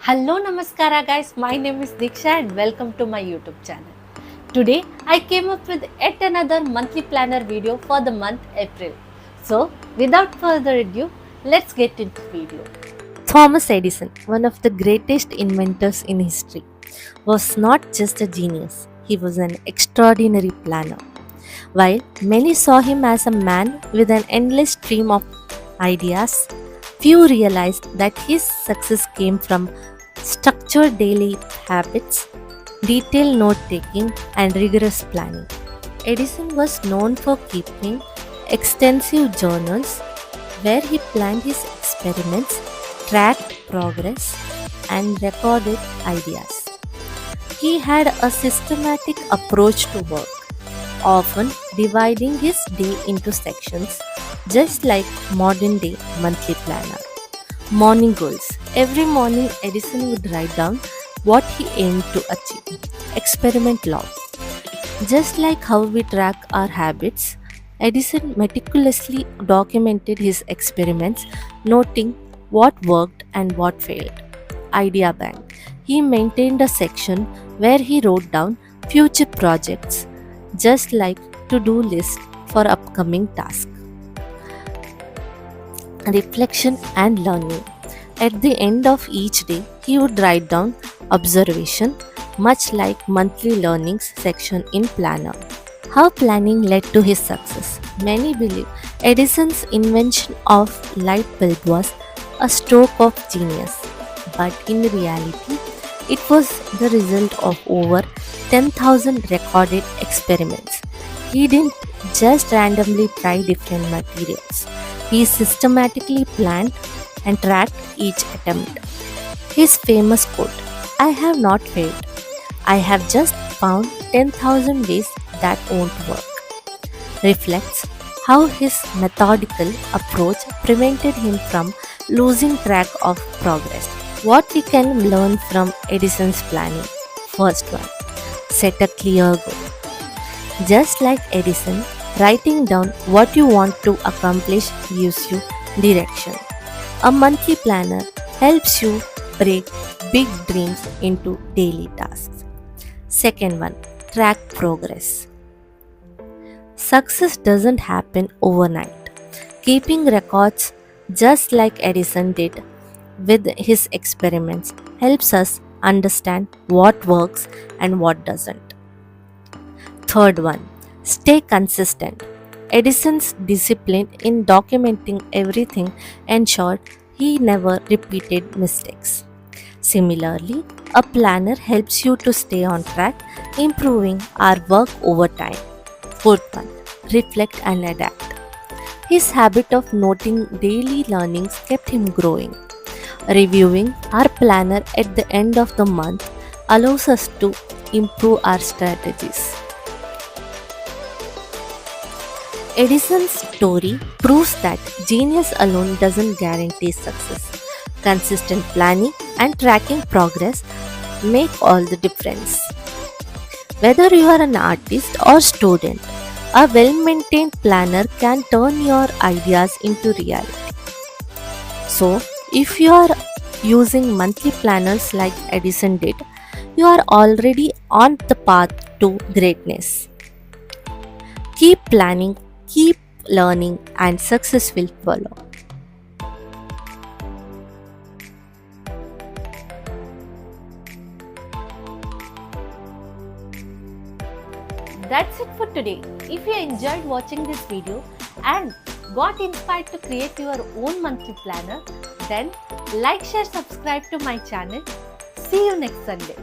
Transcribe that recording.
Hello Namaskara guys, my name is Diksha and welcome to my YouTube channel. Today I came up with yet another monthly planner video for the month April. So without further ado, let's get into the video. Thomas Edison, one of the greatest inventors in history, was not just a genius, he was an extraordinary planner. While many saw him as a man with an endless stream of ideas, few realized that his success came from structured daily habits, detailed note taking, and rigorous planning. Edison was known for keeping extensive journals where he planned his experiments, tracked progress, and recorded ideas. He had a systematic approach to work, often dividing his day into sections, just like modern day monthly planner. Morning goals. Every morning, Edison would write down what he aimed to achieve. Experiment log. Just like how we track our habits, Edison meticulously documented his experiments, noting what worked and what failed. Idea bank. He maintained a section where he wrote down future projects, just like to-do list for upcoming tasks. Reflection and learning. At the end of each day, he would write down observation, much like monthly learnings section in planner. How planning led to his success. Many believe Edison's invention of light bulb was a stroke of genius, but in reality, it was the result of over 10,000 recorded experiments. He didn't just randomly try different materials. He systematically planned and tracked each attempt. His famous quote, "I have not failed. I have just found 10,000 ways that won't work," reflects how his methodical approach prevented him from losing track of progress. What we can learn from Edison's planning? First one, set a clear goal. Just like Edison, writing down what you want to accomplish gives you direction. A monthly planner helps you break big dreams into daily tasks. Second one, track progress. Success doesn't happen overnight. Keeping records, just like Edison did with his experiments, helps us understand what works and what doesn't. Third one, stay consistent. Edison's discipline in documenting everything ensured he never repeated mistakes. Similarly, a planner helps you to stay on track, improving our work over time. Fourth one, reflect and adapt. His habit of noting daily learnings kept him growing. Reviewing our planner at the end of the month allows us to improve our strategies. Edison's story proves that genius alone doesn't guarantee success. Consistent planning and tracking progress make all the difference. Whether you are an artist or student, a well-maintained planner can turn your ideas into reality. So, if you are using monthly planners like Edison did, you are already on the path to greatness. Keep planning, keep learning, and success will follow. That's it for today. If you enjoyed watching this video and got inspired to create your own monthly planner, then like, share, subscribe to my channel. See you next Sunday.